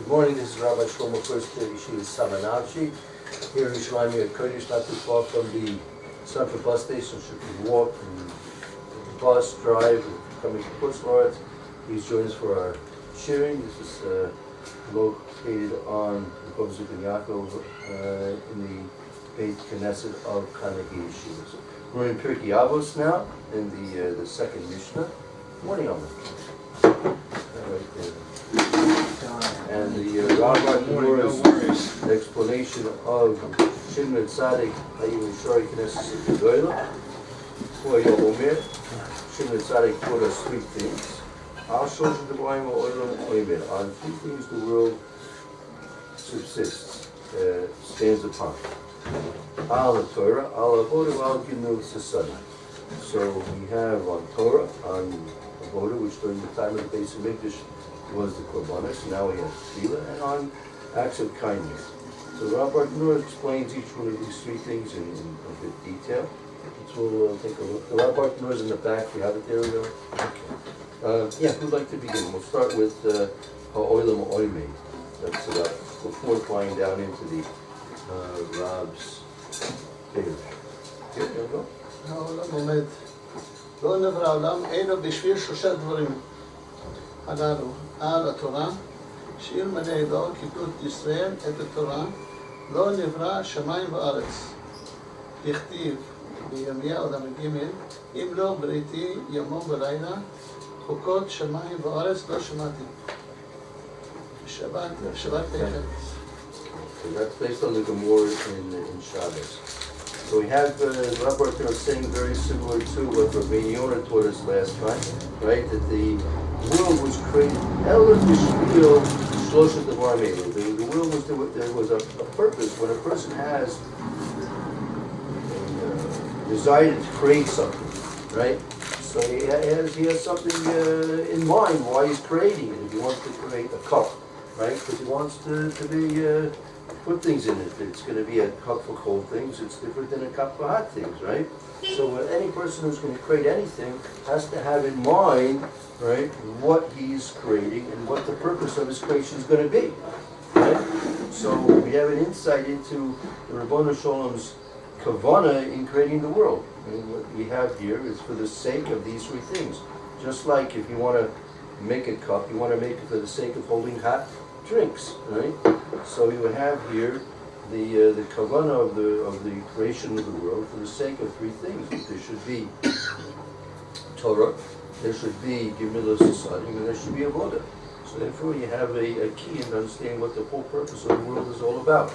Good morning, this is Rabbi Shlomo Furst, Yeshiva Tsama Nafshi. Here in Yerushalayim at Kurdish, not too far from the central bus station, so you can walk and bus, drive, coming to Furst. Please join us for our sharing. This is located on the Kovzuk and Yaakov in the Beit Knesset of Kanagi Yeshiva. So we're in Pirkei Avos now, in the second Mishnah. Good morning, Amr. Right there. And the Rabbi's explanation of Shimon Tzadik, Hayim Shari Knesset Gedola, for your Omer. Shimon Tzadik taught us three things. On three things the world subsists, stands upon. Al Torah, Al Avodah, Al Gimel Sasana. So we have on Torah, on Avodah, which during the time of the Beis Hamikdash was the Korbanos, now we have Tefillah, and on acts of kindness. So Rabbi Nur explains each one of these three things in a bit detail. So we'll take a look. The Rabbi Nur is in the back. We have it there. We go. Okay. Yeah, who'd like to begin? We'll start with Ha'olam Oimei. That's before flying down into the Rab's Taylor. Here you go. העולם עומד. לא נברא העולם, אלו בשביל שלושה דברים הללו. על התורה, שאלמלא לא קיבלו ישראל את התורה, לא נברא שמיים וארץ. דכתיב בירמיהו ל"ג, אם לא בריתי יומם ולילה, חוקות שמיים וארץ לא שמעתי. שבת תחת. So that's based on the Gemara in Shabbos. So we have Rabbi Arthur saying very similar to what Rabbi Yonah taught us last time, right? That the world was created. The world was there was a purpose. When a person has a desire to create something, right? So he has something in mind why he's creating it. If he wants to create a cup, right? Because he wants to be put things in it. It's going to be a cup for cold things. It's different than a cup for hot things, right? So any person who's going to create anything has to have in mind, right, what he's creating and what the purpose of his creation is going to be, right? So we have an insight into the Rabbanu Shalom's kavana in creating the world. And what we have here is for the sake of these three things. Just like if you want to make a cup, you want to make it for the sake of holding hot drinks, right? So you have here the kavana of the creation of the world for the sake of three things. There should be Torah, there should be Gemilas Sasadim, and there should be Avodah. So therefore you have a key in understanding what the whole purpose of the world is all about.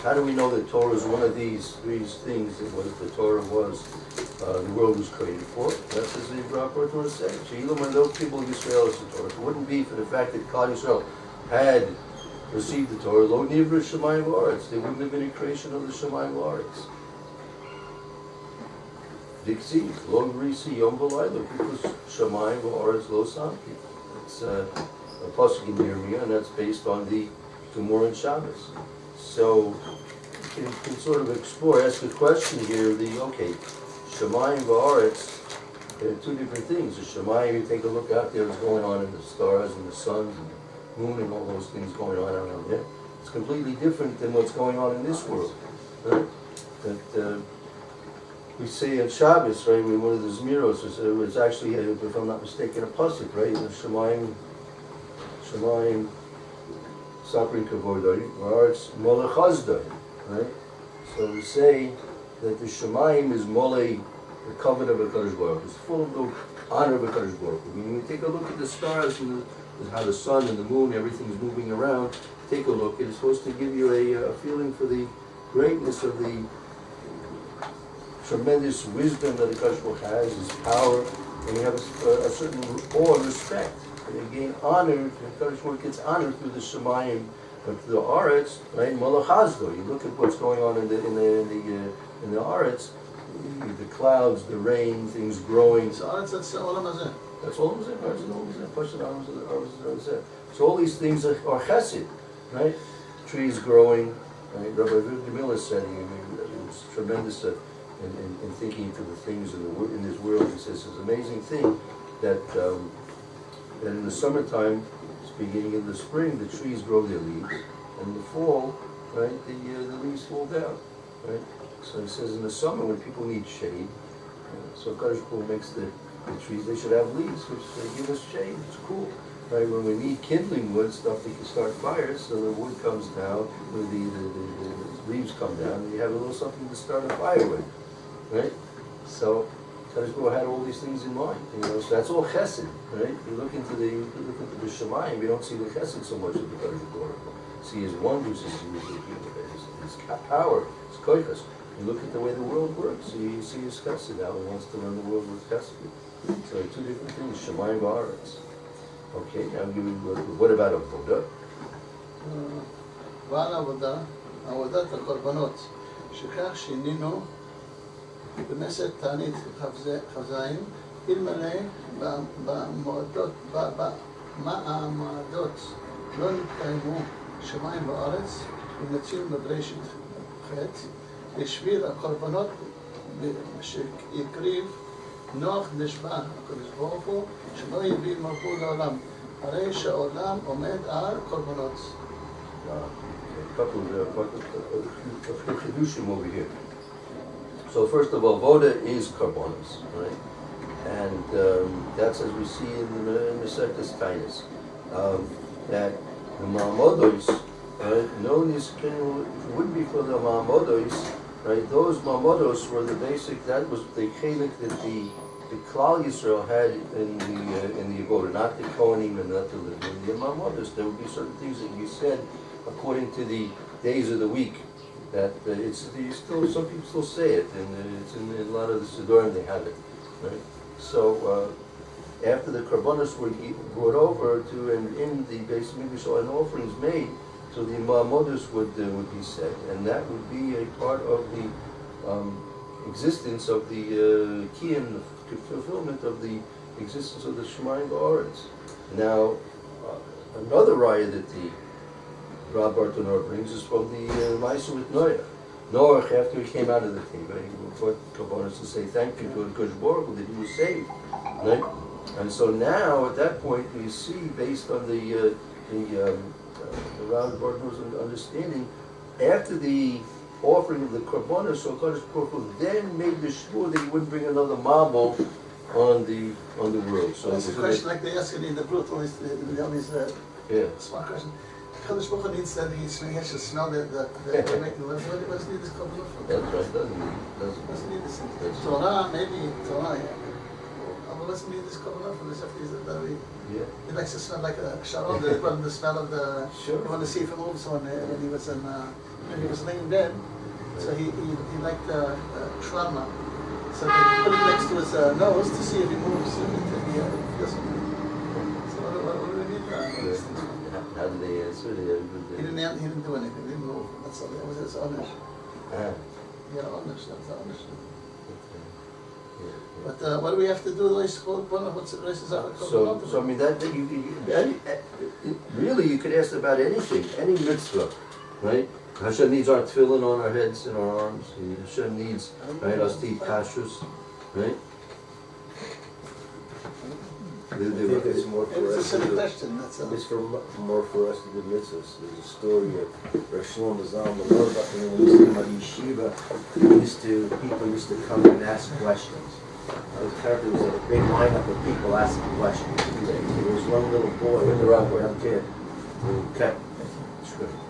How do we know that Torah is one of these things that what the Torah was, the world was created for? That's as the Rabbi was saying. Sheila, when those people of Israel is the Torah, if it wouldn't be for the fact that Klal Yisrael had received the Torah, lo nivra shamayim v'aretz, there wouldn't have been a creation of the shamayim v'aretz. Diksi, lo risi yom v'layla, because shamayim v'aretz lo samti. It's a pasuk in Yirmiyah, and that's based on the Gemara and Shabbos. So you can sort of explore, ask the question here, shamayim v'aretz, there are two different things. The shamayim, you take a look out there, what's going on in the stars and the sun and the moon and all those things going on around there. It's completely different than what's going on in this world. Right? That we say at Shabbos, right, when one of the Zmiros, it's actually, if I'm not mistaken, a pasuk, right? The Shemayim, Saprin Kavodai, or it's Molechazdai, right? So we say that the Shemayim is Mole, the covenant of HaKadosh Baruch Hu. It's full of the honor of HaKadosh Baruch Hu. When we take a look at the stars and how the sun and the moon, everything's moving around, take a look. It is supposed to give you a feeling for the greatness of the tremendous wisdom that the HaKadosh Baruch Hu has, his power, and you have a certain awe and respect. And you gain honor, the HaKadosh Baruch Hu gets honor through the Shemayim, but the Aretz, right, Malachazdo. You look at what's going on in the Aretz, the clouds, the rain, things growing. So Aretz, that's Olam Hazeh. That's all it is. So all these things are chesed, right? Trees growing. Right? Rabbi Miller said it was tremendous in thinking to the things in this world. He says it's an amazing thing that in the summertime, beginning of the spring, the trees grow their leaves, and in the fall, right, the leaves fall down, right? So he says in the summer when people need shade, so Kadosh Baruch Hu makes the trees, they should have leaves, which they give us shade, it's cool. Right, when we need kindling wood, stuff that can start fires, so the wood comes down, the leaves come down, and you have a little something to start a fire with, right? So Kadosh Baruch Hu had all these things in mind, so that's all chesed, right? You look into the Shemayim, we don't see the chesed so much of the Kadosh Baruch Hu. See his wonders, his power, his koichas. You look at the way the world works, you see his chesed, how he wants to run the world with chesed. So two different things, Shemayim v'aretz. Okay, now what about avoda? ועל עבודה, עבודת הקורבנות, שכך שינינו במסת תענית כ"ז, אלמלא במעמדות לא נתקיימו שמיים וארץ, ונציב בבראשית ח' בשביל הקורבנות שהקריב נוח נשבע הקדוש ברוך הוא שלא יביא מלכות לעולם, הרי שהעולם עומד על קורבנות. A couple of chidushim over here. So first of all, voda is karbonos, right? And that's as we see in the Mesechus Tainus, that the ma'amodos, known as would be for the ma'amodos, right? Those ma'amodos were the basic. That was the chelik that the Klal Yisrael had in the avoda, not the kohanim and not the ma'amodos. There would be certain things that you said according to the days of the week. That some people still say it, and it's in a lot of the Siddurim they have it, right? So after the karbonos were brought over to and in the base mikdash and offerings made, so the ma'amodos would be said, and that would be a part of the existence of the kiyum, the fulfillment of the existence of the Shemayim Ba'aretz. Now, another raya that the Rab Bartanor brings is from the Ma'aser with Noach. Noach, after he came out of the teva, he brought karbonos to say thank you to Kodesh Baruch Hu that he was saved, right? And so now, at that point, we see, based on the Rab Bartanor's understanding, after the offering of the karbonos, so Kodesh Baruch Hu then made the shvur that he wouldn't bring another marble on the world. So that's a question like they asked in the brutal, yeah. Smart question. Kodesh Baruch Hu needs that he has to smell that they're making. What does he need this karbonos for? That's right, doesn't need this. Torah, maybe Torah. But let's need this karbonos for this. yeah. He likes to smell like a sharon. The smell of the. Sure. You want to see if it moves when he was when he was laying dead. So he liked shawarma. So he put it next to his nose to see if he moves. If he feels something. So what do we need? How did they answer? He didn't do anything. He didn't move. That's all. That was his honor. He had honor. That's the honor. But what do we have to do? What's the rest of So I mean that really you could ask about anything, any mitzvah, right? Hashem needs our tefillin on our heads and our arms. Hashem needs us to eat kashrus, right? I think it's more for it's a us. silly question. It's more for us to do mitzvahs. There's a story of Rav Shlomo Zalman when he used to come out of Yeshiva. People used to come and ask questions. There was a big lineup of people asking questions. There was one little boy, a young kid, who kept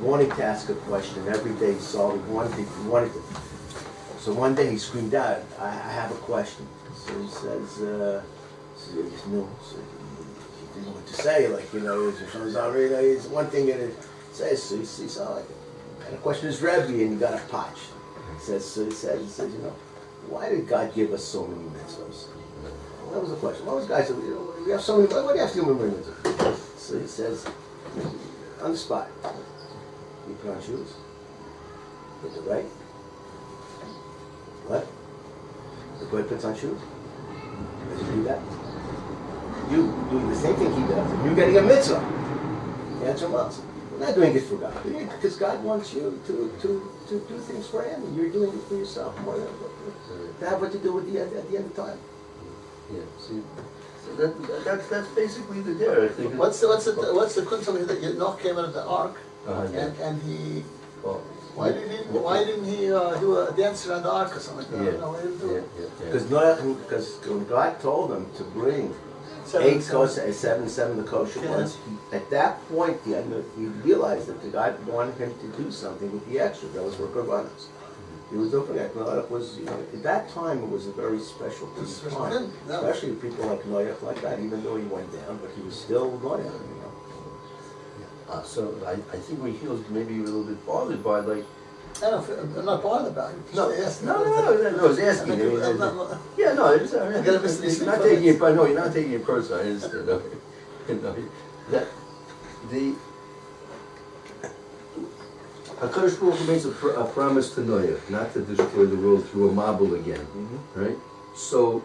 wanting to ask a question every day. So he wanted to. So one day he screamed out, "I have a question." So he says, he didn't know what to say. It's one thing that it says. So he says, I had a question is Rebbe, and he got a potch. He says, why did God give us so many mitzvahs? That was the question. What was God said? We have so many. What do you have to do with many mitzvahs? So he says, on the spot, you put on shoes. With the right. What? The boy puts on shoes. Does he do that? You doing the same thing he does, and you're getting a mitzvah. The answer was, we're not doing it for God, because God wants you to do things for Him, and you're doing it for yourself more than to have what to do at the end of time. Yeah, see, so that's basically the derech. What's the kuntzal that Noach came out of the ark, and he? Well, Why didn't he do a dance around the ark or something like that? Yeah. No, why didn't he do it? Because when God told them to bring 8 kosher, 7 the kosher ones, at that point he realized that the God wanted him to do something with the extra. That was for korbanos. He was looking at Noach was, at that time it was a very special piece of time, especially people like Noach like that. Even though he went down, but he was still Noach. So I think when he was maybe a little bit bothered by like. I'm not bothered about it. No, I was asking. You're not taking it. No, you're not taking it personal. I understand. That the HaKadosh Baruch Hu makes a promise to Noach not to destroy the world through a mabul again, right? So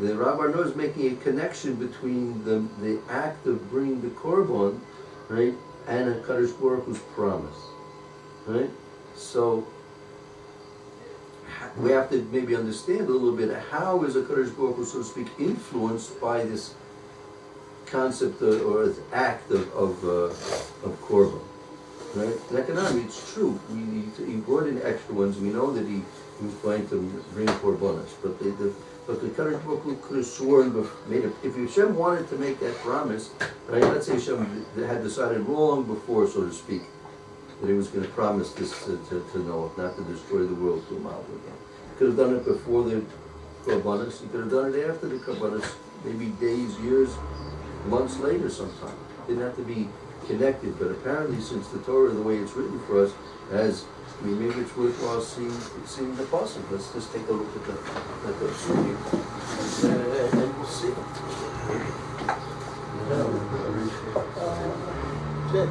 the Rabbi Noah is making a connection between the act of bringing the korban, right, and HaKadosh Baruch Hu's promise, right? So we have to maybe understand a little bit how is HaKadosh Baruch Hu, so to speak, influenced by this concept or this act of korban, right? In economy, it's true. He brought in extra ones. We know that he was going to bring korbanos, but the HaKadosh Baruch Hu could have sworn, if Hashem wanted to make that promise, right? Let's say Hashem had decided long before, so to speak, that he was going to promise this to Noah, not to destroy the world through Mount again. He could have done it before the korbanos. He could have done it after the korbanos, maybe days, years, months later sometime. Didn't have to be connected, but apparently since the Torah, the way it's written for us, maybe it's worthwhile seeing the passage. Let's just take a look at the story, and we'll see. Good.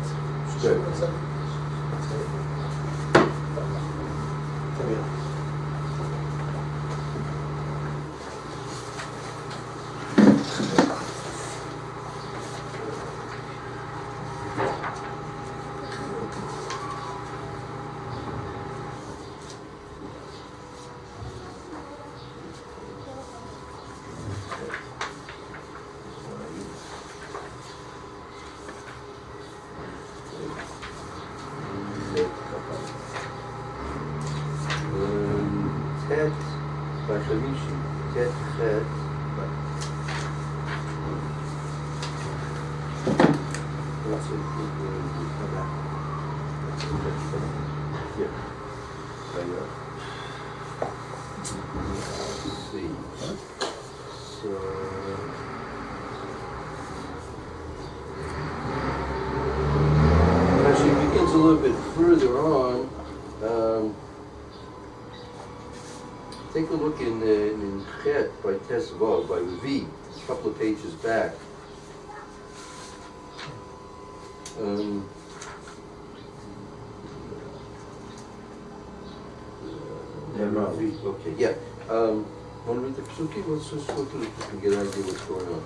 A little bit further on, take a look in Chet by Tesvav, by V, a couple of pages back. Okay, yeah. Want to read the Psukim? Let's just go through the Psukim and get an idea what's going on.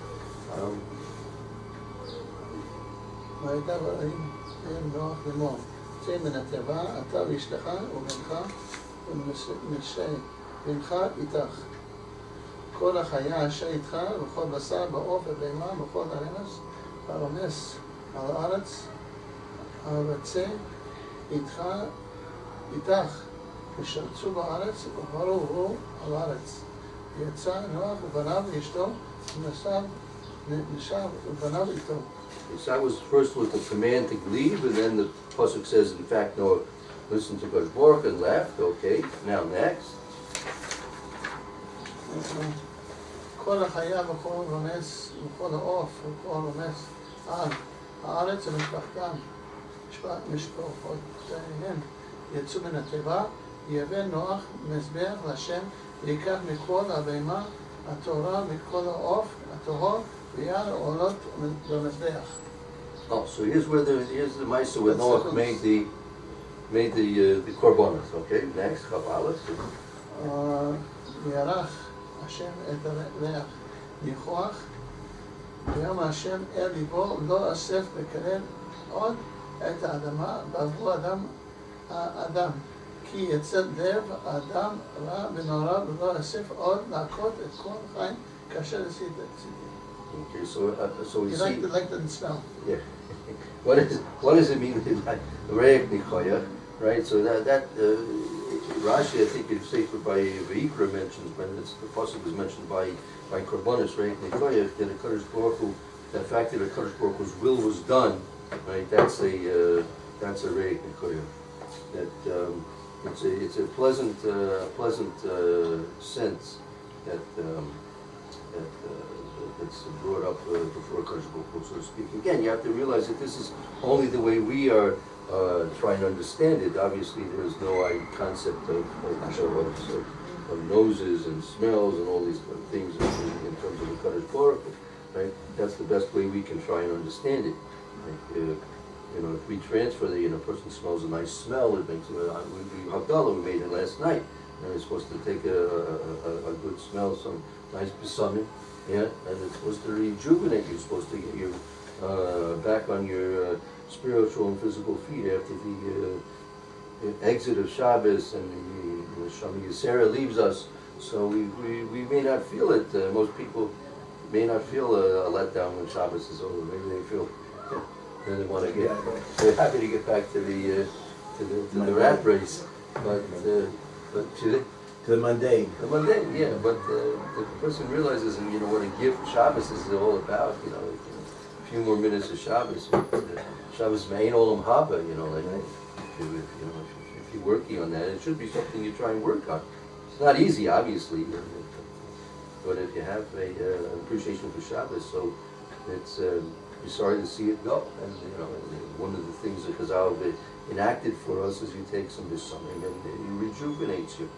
נוח לאמור, צא מן התיבה, אתה ואשתך ובנך ובנך איתך. כל החיה אשר איתך וכל בשר בעוף ובהמה וכל הרמס הרומס על הארץ, הרצה איתך ושרצו בארץ וברו על הארץ. יצא נוח ובניו ואשתו ונשב ובניו איתו. So that was first with the command to leave, and then the pasuk says, in fact, Noah listened to God's Baruch and left. Okay, now next. כל החיה וכל רומס וכל העוף וכל רומס על הארץ ומשפחתם משפחותיהם יצאו מן התיבה, יבא נוח מזבח להשם ויקח מכל הבהמה התורה מכל העוף הטהור ויעל עולות במזבח. Oh, so here's the Maisa where Noach made the korbanos. Okay, next, Chabalas. ירח השם את הריח ניחוח ויאמר השם אל ליבו לא אסף בקרב עוד את האדמה בעבור האדם כי יצא לב האדם רע ונורא ולא אסף עוד להכות את כל חי kasher tzidi. Okay, so we You see. like the smell. Yeah. What does it mean by reik nichoya? Right. So that Rashi, I think it's safer by Vayikra mentions when the pasuk is mentioned by Korbanos reik nichoya, that the Kadosh Baruch Hu, the fact that the Kadosh Baruch Hu's will was done, right? That's a reik nichoya. That it's a pleasant sense that that's brought up before Kadosh Baruch Hu, so to speak. Again, you have to realize that this is only the way we are trying to understand it. Obviously, there is no concept of noses and smells and all these things in terms of the Kadosh Baruch Hu, right? That's the best way we can try and understand it. Like, if we transfer a person smells a nice smell, it makes Havdalah, we made it last night. And it's supposed to take a good smell, some nice besamim, yeah, and it's supposed to rejuvenate you, supposed to get you back on your spiritual and physical feet after the exit of Shabbos and the Shami Yisera leaves us. So we may not feel it. Most people may not feel a letdown when Shabbos is over. Maybe they feel they want to they're happy to get back to the rat race, but to the mundane. The mundane, yeah. But the person realizes, what a gift Shabbos is all about. A few more minutes of Shabbos. Shabbos Mein Olam Haba. If you're working on that, it should be something you try and work on. It's not easy, obviously, but if you have an appreciation for Shabbos, so it's you're sorry to see it go. And one of the things that Chazal enacted for us is you take some something and it rejuvenates you.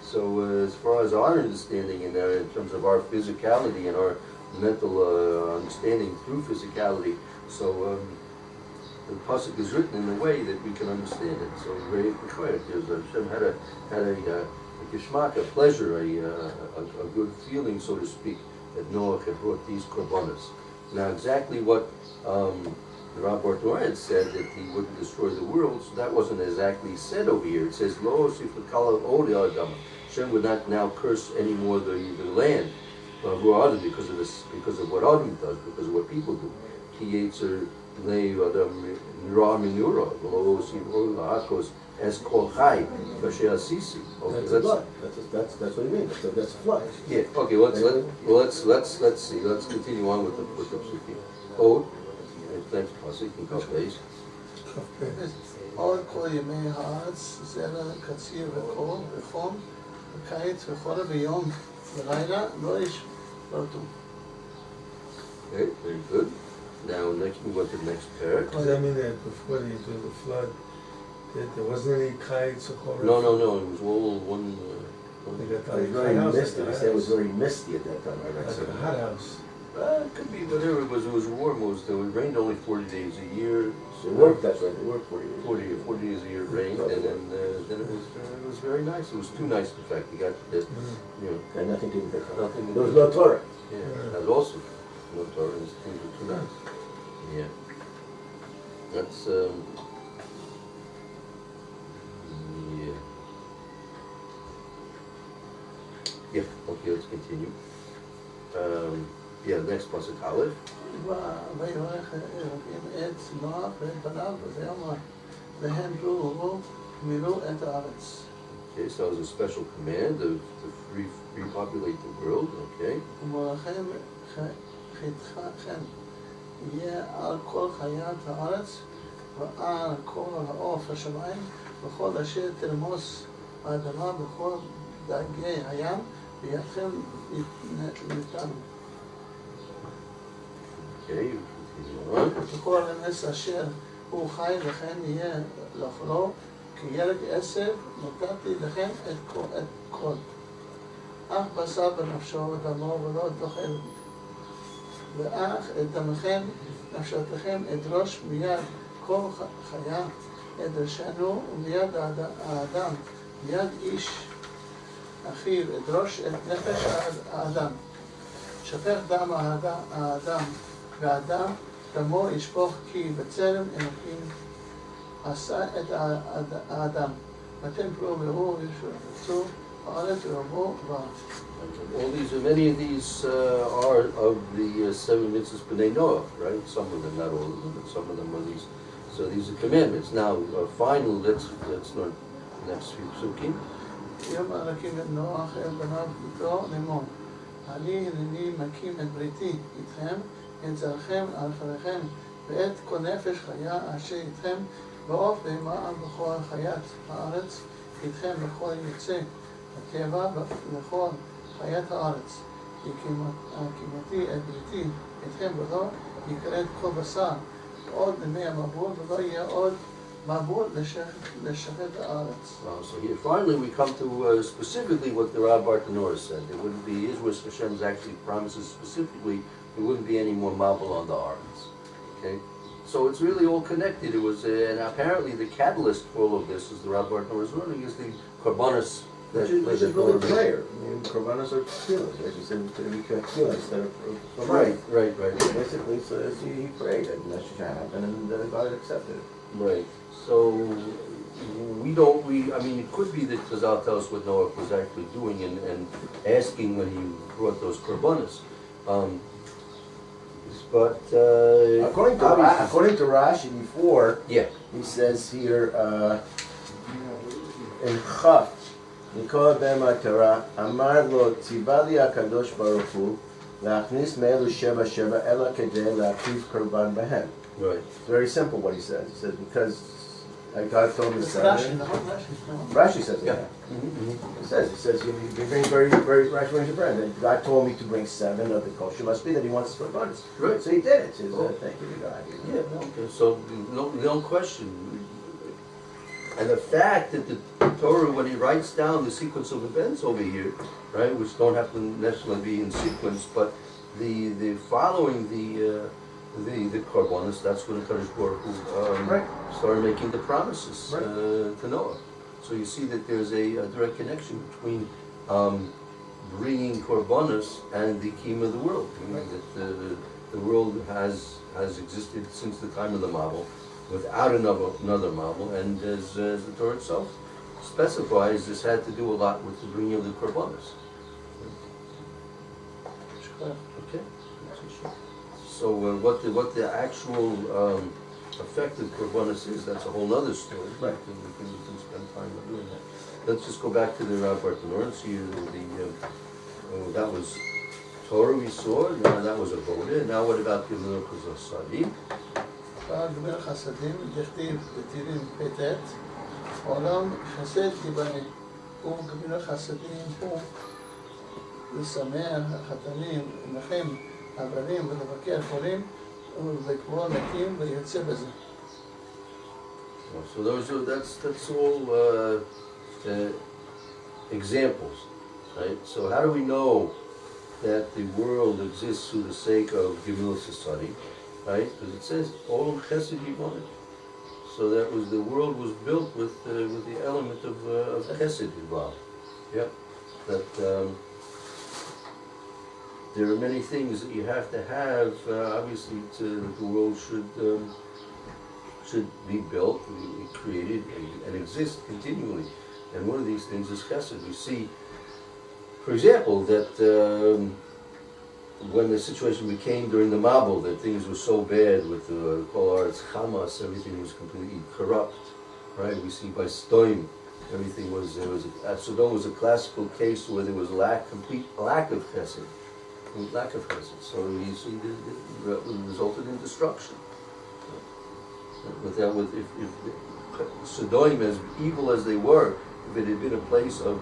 So as far as our understanding in terms of our physicality and our mental understanding through physicality, so the pasuk is written in a way that we can understand it. So very clear. Hashem had a geshmak, a pleasure, a good feeling, so to speak, that Noah had brought these korbanos. Now exactly what the Rav Bartor had said, that he wouldn't destroy the world, so that wasn't exactly said over here. It says, Lo sifakala od Adam. Hashem would not now curse anymore the land, because of what Adam does, because of what people do. Ki yetzer lei Adam nira minura, lo sifakala lahakos es kol chai b'shei asisi. That's a flood. That's what he means. That's a flood. Yeah. Okay. Let's see. Let's continue on with the psukim. Od. Next pasuk in Kaf Beis. עוד כל ימי הארץ, זרע קציר וקור וחום, בקיץ וחורף ביום ולילה, לא ישברתו. Okay, very good. Now next move on to the next parak. Does that mean that before they do the flood, that there wasn't any kites or chorus? No. It was all one. It was very misty. They said it was very misty at that time. Like a hot house. It could be whatever it was. It was warm. It rained only 40 days a year. So it worked. That's right. It worked 40 days. 40 days a year it rained, and then it was very nice. It was too nice, in fact. You got And nothing to do with that. Nothing. There was no Torah. Yeah, that was also no Torah. Things were too nice. Yeah. That's yeah. Okay, let's continue. Next pasuk Aleph. ויברך אלוקים את נוח ואת בניו ויאמר להם ראו מילאו את הארץ. Okay, so it was a special command to repopulate the world. Okay. ומלכם חטאכם יהיה על כל חיית הארץ ועל כל העוף השמיים וכל אשר תרמוס האדמה וכל דגי הים בידכם ניתן. Okay, continue on. וכל הנס אשר הוא חי לכם יהיה לאכלו כי ירק עשב נתתי לכם את כל. אך בשר בנפשו ודמו ולא תאכל. ואך את דמכם נפשתכם אדרוש מיד כל חיה אדרשנו ומיד האדם מיד איש אחיו אדרוש את נפש האדם. שפך דם האדם והאדם דמו ישפוך כי בצלם אלוקים עשה את האדם. ואתם פרו והוא ישרצו הארץ ורבו בה. All these, many of these are of the 7 mitzvahs b'nei Noah, right? Some of them, not all of them, but some of them are these. So these are commandments. Now, final, let's learn the next few psukim. יום הקים את נוח אל בניו איתו לאמור, אני הנני מקים את בריתי איתכם, את זרעכם על אחריכם, ואת כל נפש חיה אשר איתכם, ועוף בהמה בכל חיית הארץ, איתכם לכל יוצא הטבע ולכל חיית הארץ. הקימתי את בריתי איתכם ולא יכרת כל בשר עוד לימי המבול, ולא יהיה עוד מבול לשחט הארץ. So here, finally, we come to specifically what the Rav Bartanora said. There wouldn't be, Israel Hashem's actually promises specifically, there wouldn't be any more marble on the arms. Okay? So it's really all connected. It was, and apparently the catalyst for all of this, as the Rav Bartanora's learning, is the korbanos. Which is really prayer. I mean, korbanos are tefillah. As you said, to be tefillah instead of Right. Basically, so he prayed and that should happen, and God accepted it. Right. So I mean, it could be that Chazal tells us what Noah was actually doing and asking when he brought those korbanos. But according to Rashi before, yeah, he says here in Chaf, Mikol Bema Torah, Amar lo tzivali HaKadosh Baruch Hu, Lachnis me'elu sheva sheva ela kedei la'akiv korban behem. right. It's very simple what he says. He says because God told me It's seven. Rashi says it. Yeah. He says you bring very Rashi brings a bread. And God told me to bring 7 of the kosher must be that he wants us for abundance. Right. So he did it. He says, thank you to God. Yeah. Okay. So no question. And the fact that the Torah, when he writes down the sequence of events over here, right, which don't have to necessarily be in sequence, but the following the korbanos, that's when the Kadosh Baruch Hu started making the promises to Noah. So you see that there's a direct connection between bringing korbanos and the kingdom of the world. I mean, that the world has existed since the time of the Mabul, without another Mabul, and as the Torah itself specifies, this had to do a lot with the bringing of the korbanos. Okay. So what the actual effect of korbanos is, that's a whole other story. Right. We can spend time on doing that. Let's just go back to the Rav Bartanora and see that was Torah we saw. Now that was a Avoda. Now what about the Gemilas Sadim? גמיל חסדים, דכתיב בתהילים פ"ט, עולם חסד תיבנה, וגמיל חסדים הוא לשמח חתנים, לנחם אבלים ולבקר חולים ולקבור מתים ויוצא בזה. So that's all examples, right? So how do we know that the world exists through the sake of Gemilas Sadim? Right, because it says Olam Chesed Yiboneh. So that was the world was built with the element of Chesed involved. Yeah, that there are many things that you have to have. Obviously, the world should be built, be created, and exist continually. And one of these things is Chesed. We see, for example, that. When the situation became during the Mabul, that things were so bad with the Kol Haaretz Hamas, everything was completely corrupt, right? We see by Stoim, everything was Sodom was a classical case where there was complete lack of chesed, So you see, it resulted in destruction. If Sodom, as evil as they were, if it had been a place of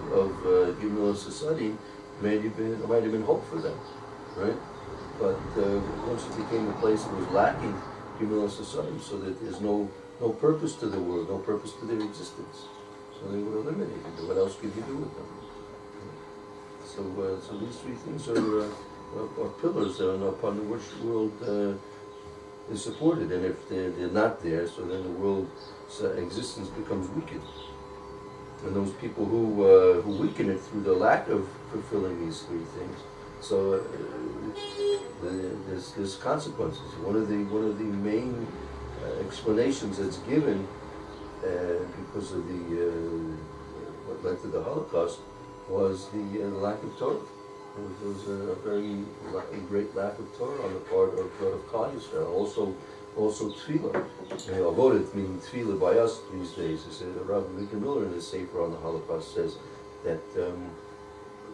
Gemilas Sadim, it might have been hope for them. Right, but once it became a place that was lacking Gemilas Sadim, so that there's no purpose to the world, no purpose to their existence, so they were eliminated. What else could you do with them? So these 3 things are pillars upon which the world is supported, and if they're not there, so then the world's existence becomes weakened. And those people who weaken it through the lack of fulfilling these 3 things. So there's consequences. One of the main explanations that's given because of what led to the Holocaust was the lack of Torah. There was a a great lack of Torah on the part of Klal Yisrael. Also Tefillah. Avodet meaning Tefillah by us these days. Rabbi Mika Miller in his Sefer on the Holocaust says that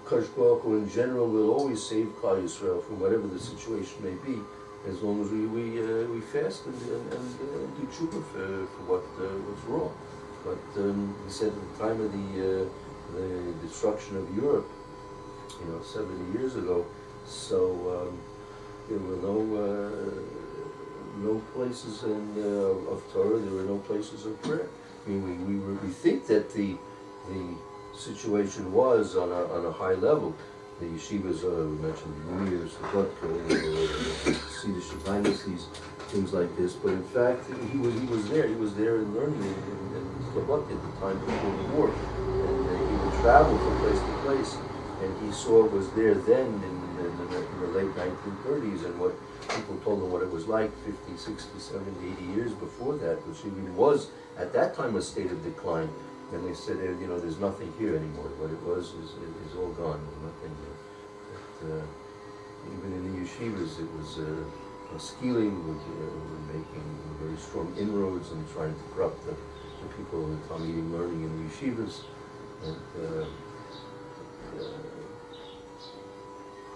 Kadosh Baruch Hu in general will always save Klal Yisrael from whatever the situation may be, as long as we fast and do tshuva for what's wrong. But he said at the time of the destruction of Europe, 70 years ago, so there were no places of Torah. There were no places of prayer. I mean, we think that the situation was on a high level. The yeshivas, we mentioned the New Year's, the Vodka, Seder Shabbat, these things like this. But in fact, he was there. He was there and learning in Slobodka at the time before the war, and he would travel from place to place. And he saw what was there then in the late 1930s, and what people told him what it was like 50, 60, 70, 80 years before that, which even was at that time a state of decline. And they said, there's nothing here anymore. What it was is all gone. There's nothing here. But, even in the yeshivas, it was Skilling were making very strong inroads and trying to corrupt the people in Talmudim learning in the yeshivas. And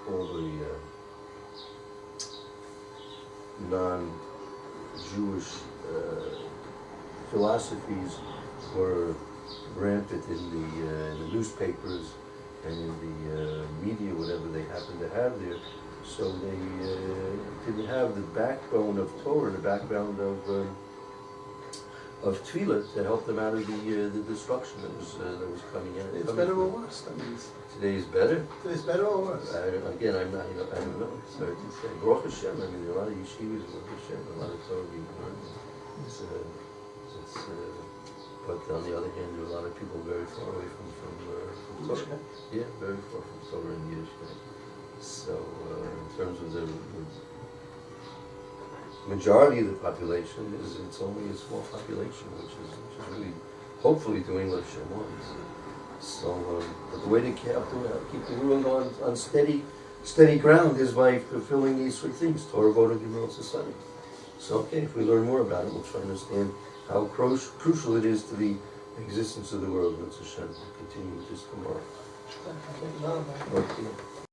all the non-Jewish philosophies were rampant in the newspapers and in the media, whatever they happened to have there. So they didn't have the backbone of Torah, the background of Tefillah to help them out of the destruction that was coming in. It's better or worse, that means. Today is better. Today's better or worse? Again, I'm not, I don't know. It's hard to say. Baruch Hashem, there are a lot of yeshivas, Baruch Hashem, a lot of Torah being learned. But on the other hand, there are a lot of people very far away from Torah. Yeah, very far from Torah and Yiddishkeit. So, in terms of the majority of the population, it's only a small population, which is really, hopefully, doing what Hashem wants. So, but the way to keep the world on steady ground is by fulfilling these three things: Torah, Voda, Gimel, Society. So, okay, if we learn more about it, we'll try to understand how crucial it is to the existence of the world. Let's Hashem continue with this tomorrow. Thank you very much. Okay.